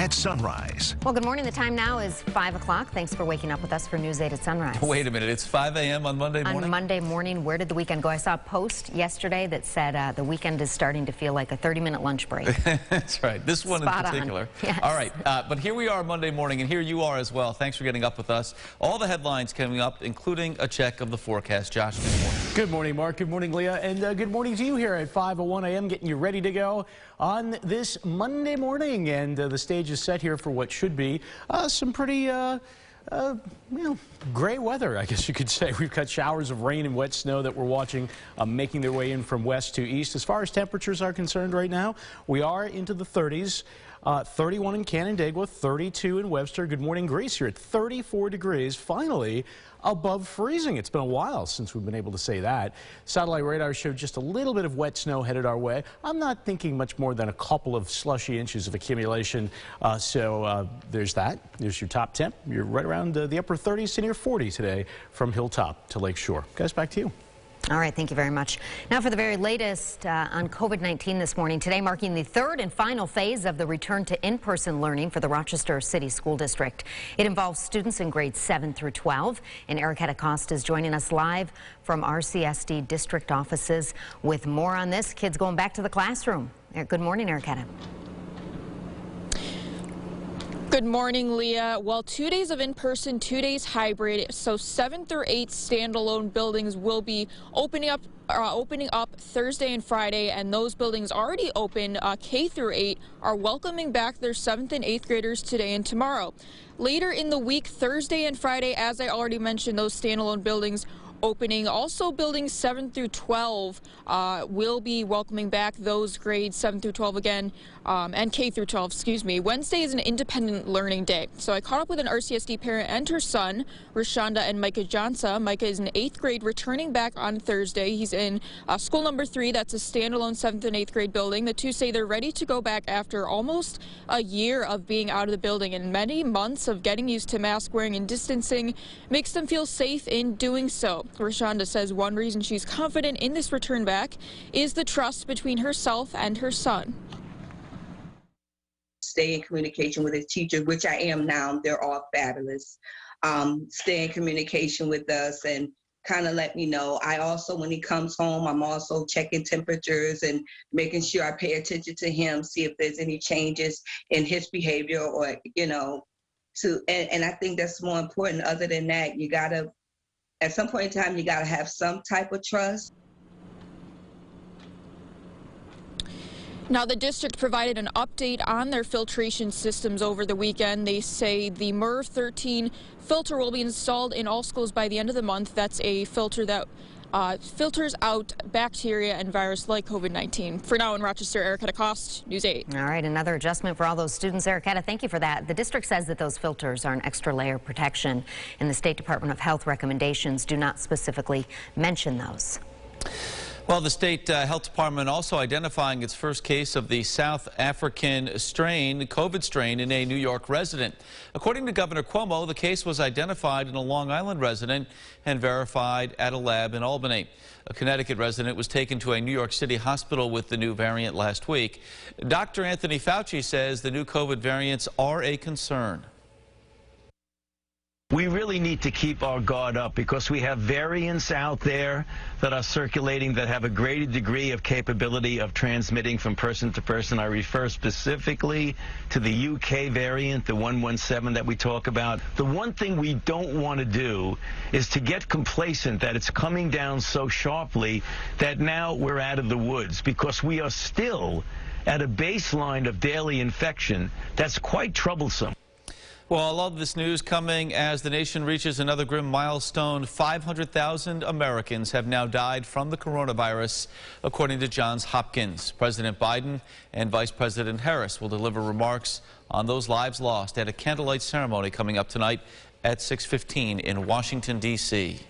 at Sunrise. Well, good morning. The time now is 5 o'clock. Thanks for waking up with us for News 8 at Sunrise. Wait a minute. It's 5 a.m. on Monday morning? On Monday morning, where did the weekend go? I saw a post yesterday that said the weekend is starting to feel like a 30-minute lunch break. That's right. This one Spot in particular. Yes. All right. But here we are Monday morning, and here you are as well. Thanks for getting up with us. All the headlines coming up, including a check of the forecast. Josh, good morning. Good morning, Mark. Good morning, Leah. And good morning to you here at 5:01 a.m. getting you ready to go on this Monday morning. And the stage is set here for what should be some pretty gray weather, I guess you could say. We've got showers of rain and wet snow that we're watching making their way in from west to east. As far as temperatures are concerned right now, we are into the 30s. 31 in Canandaigua, 32 in Webster. Good morning, Greece here at 34 degrees, finally above freezing. It's been a while since we've been able to say that. Satellite radar showed just a little bit of wet snow headed our way. I'm not thinking much more than a couple of slushy inches of accumulation. There's that. There's your top temp. You're right around the upper 30s to near 40 today from Hilltop to Lakeshore. Guys, back to you. All right, thank you very much. Now for the very latest on COVID-19 this morning. Today marking the third and final phase of the return to in-person learning for the Rochester City School District. It involves students in grades 7 through 12. And Erica Costa is joining us live from RCSD district offices with more on this. Kids going back to the classroom. Good morning, Erica. Good morning, Leah. Well, 2 days of in-person, 2 days hybrid. So 7 through 8 standalone buildings will be opening up Thursday and Friday, and those buildings already open, K through 8, are welcoming back their 7th and 8th graders today and tomorrow. Later in the week, Thursday and Friday, as I already mentioned, those standalone buildings opening. Also, buildings 7 through 12 will be welcoming back those grades 7 through 12 again, and K through 12, excuse me. Wednesday is an independent learning day. So I caught up with an RCSD parent and her son, Rashonda and Micah Johnson. Micah is in 8th grade, returning back on Thursday. He's in school number 3. That's a standalone 7th and 8th grade building. The two say they're ready to go back after almost a year of being out of the building, and many months of getting used to mask wearing and distancing makes them feel safe in doing so. Rashonda says one reason she's confident in this return back is the trust between herself and her son. Stay in communication with his teacher, which I am now. They're all fabulous. Stay in communication with us and kind of let me know. I also, when he comes home, I'm also checking temperatures and making sure I pay attention to him, see if there's any changes in his behavior or, and I think that's more important. Other than that, you gotta, at some point in time, you gotta have some type of trust. Now, the district provided an update on their filtration systems over the weekend. They say the MERV 13 filter will be installed in all schools by the end of the month. That's a filter that filters out bacteria and virus like COVID-19. For now in Rochester, Erica Costa, News 8. All right, another adjustment for all those students. Erica, thank you for that. The district says that those filters are an extra layer of protection, and the State Department of Health recommendations do not specifically mention those. Well, the state health department also identifying its first case of the South African strain, COVID strain, in a New York resident. According to Governor Cuomo, the case was identified in a Long Island resident and verified at a lab in Albany. A Connecticut resident was taken to a New York City hospital with the new variant last week. Dr. Anthony Fauci says the new COVID variants are a concern. We really need to keep our guard up because we have variants out there that are circulating that have a greater degree of capability of transmitting from person to person. I refer specifically to the UK variant, the 117 that we talk about. The one thing we don't want to do is to get complacent that it's coming down so sharply that now we're out of the woods, because we are still at a baseline of daily infection that's quite troublesome. Well, I love this news coming as the nation reaches another grim milestone. 500,000 Americans have now died from the coronavirus, according to Johns Hopkins. President Biden and Vice President Harris will deliver remarks on those lives lost at a candlelight ceremony coming up tonight at 6:15 in Washington, D.C.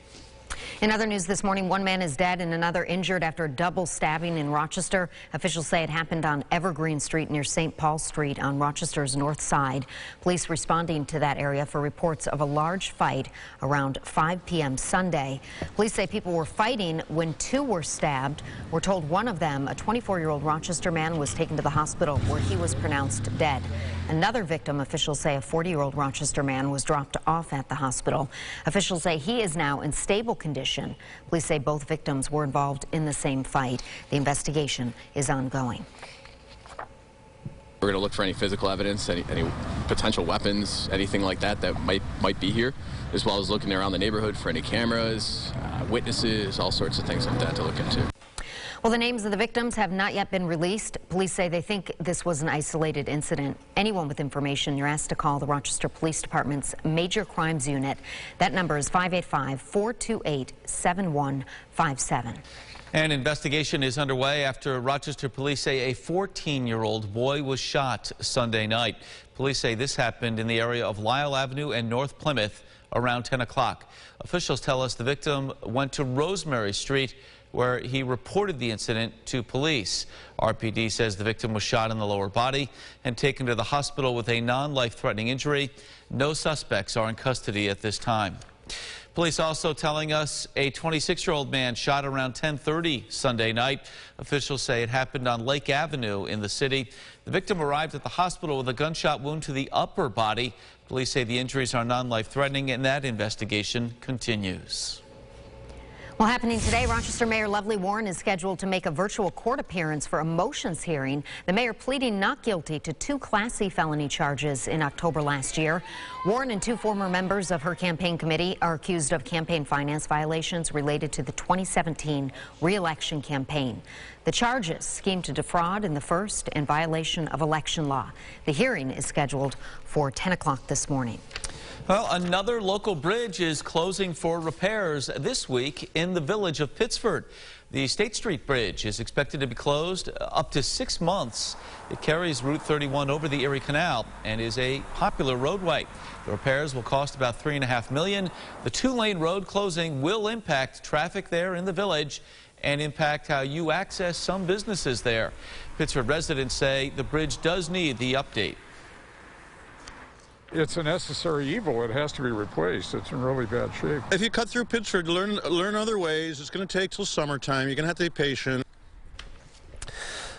In other news this morning, one man is dead and another injured after a double stabbing in Rochester. Officials say it happened on Evergreen Street near St. Paul Street on Rochester's north side. Police responding to that area for reports of a large fight around 5 p.m. Sunday. Police say people were fighting when two were stabbed. We're told one of them, a 24-year-old Rochester man, was taken to the hospital where he was pronounced dead. Another victim, officials say a 40-year-old Rochester man, was dropped off at the hospital. Officials say he is now in stable condition. Police say both victims were involved in the same fight. The investigation is ongoing. We're going to look for any physical evidence, any potential weapons, anything like that that might be here, as well as looking around the neighborhood for any cameras, witnesses, all sorts of things like that to look into. Well, the names of the victims have not yet been released. Police say they think this was an isolated incident. Anyone with information, you're asked to call the Rochester Police Department's Major Crimes Unit. That number is 585-428-7157. An investigation is underway after Rochester police say a 14-year-old boy was shot Sunday night. Police say this happened in the area of Lyle Avenue and North Plymouth around 10 o'clock. Officials tell us the victim went to Rosemary Street, where he reported the incident to police. RPD says the victim was shot in the lower body and taken to the hospital with a non-life-threatening injury. No suspects are in custody at this time. Police also telling us a 26-year-old man shot around 10:30 Sunday night. Officials say it happened on Lake Avenue in the city. The victim arrived at the hospital with a gunshot wound to the upper body. Police say the injuries are non-life-threatening and that investigation continues. Well, happening today, Rochester Mayor Lovely Warren is scheduled to make a virtual court appearance for a motions hearing. The mayor pleading not guilty to 2 Class C felony charges in October last year. Warren and 2 former members of her campaign committee are accused of campaign finance violations related to the 2017 re-election campaign. The charges: scheme to defraud in the first and violation of election law. The hearing is scheduled for 10 o'clock this morning. Well, another local bridge is closing for repairs this week in the village of Pittsford. The State Street Bridge is expected to be closed up to 6 months. It carries Route 31 over the Erie Canal and is a popular roadway. The repairs will cost about $3.5 million. The 2-lane road closing will impact traffic there in the village and impact how you access some businesses there. Pittsford residents say the bridge does need the update. It's a necessary evil. It has to be replaced. It's in really bad shape. If you cut through Pittsford, learn other ways. It's going to take till summertime. You're going to have to be patient.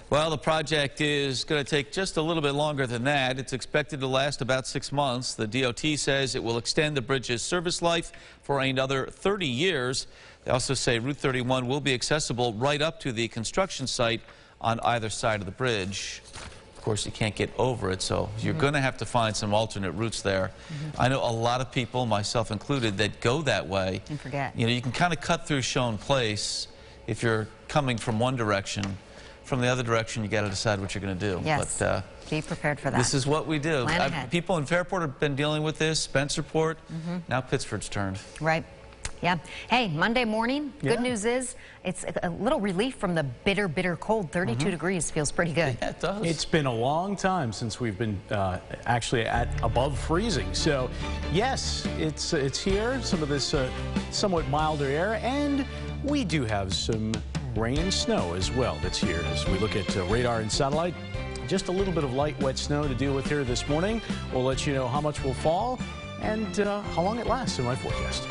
Well, the project is going to take just a little bit longer than that. It's expected to last about 6 months. The DOT says it will extend the bridge's service life for another 30 years. They also say Route 31 will be accessible right up to the construction site on either side of the bridge. Of course, you can't get over it, so you're going to have to find some alternate routes there. I know a lot of people, myself included, that go that way. And forget. You know, you can kind of cut through Schoen Place if you're coming from one direction. From the other direction, you got to decide what you're going to do. Yes, but, be prepared for that. This is what we do. Plan ahead. People in Fairport have been dealing with this, Spencerport. Now Pittsford's turn. Right. Yeah. Hey, Monday morning, good news is it's a little relief from the bitter, bitter cold. 32 degrees feels pretty good. Yeah, it does. It's been a long time since we've been actually at above freezing. So, yes, it's here, some of this somewhat milder air, and we do have some rain and snow as well that's here. As we look at radar and satellite, just a little bit of light, wet snow to deal with here this morning. We'll let you know how much will fall and how long it lasts in my forecast.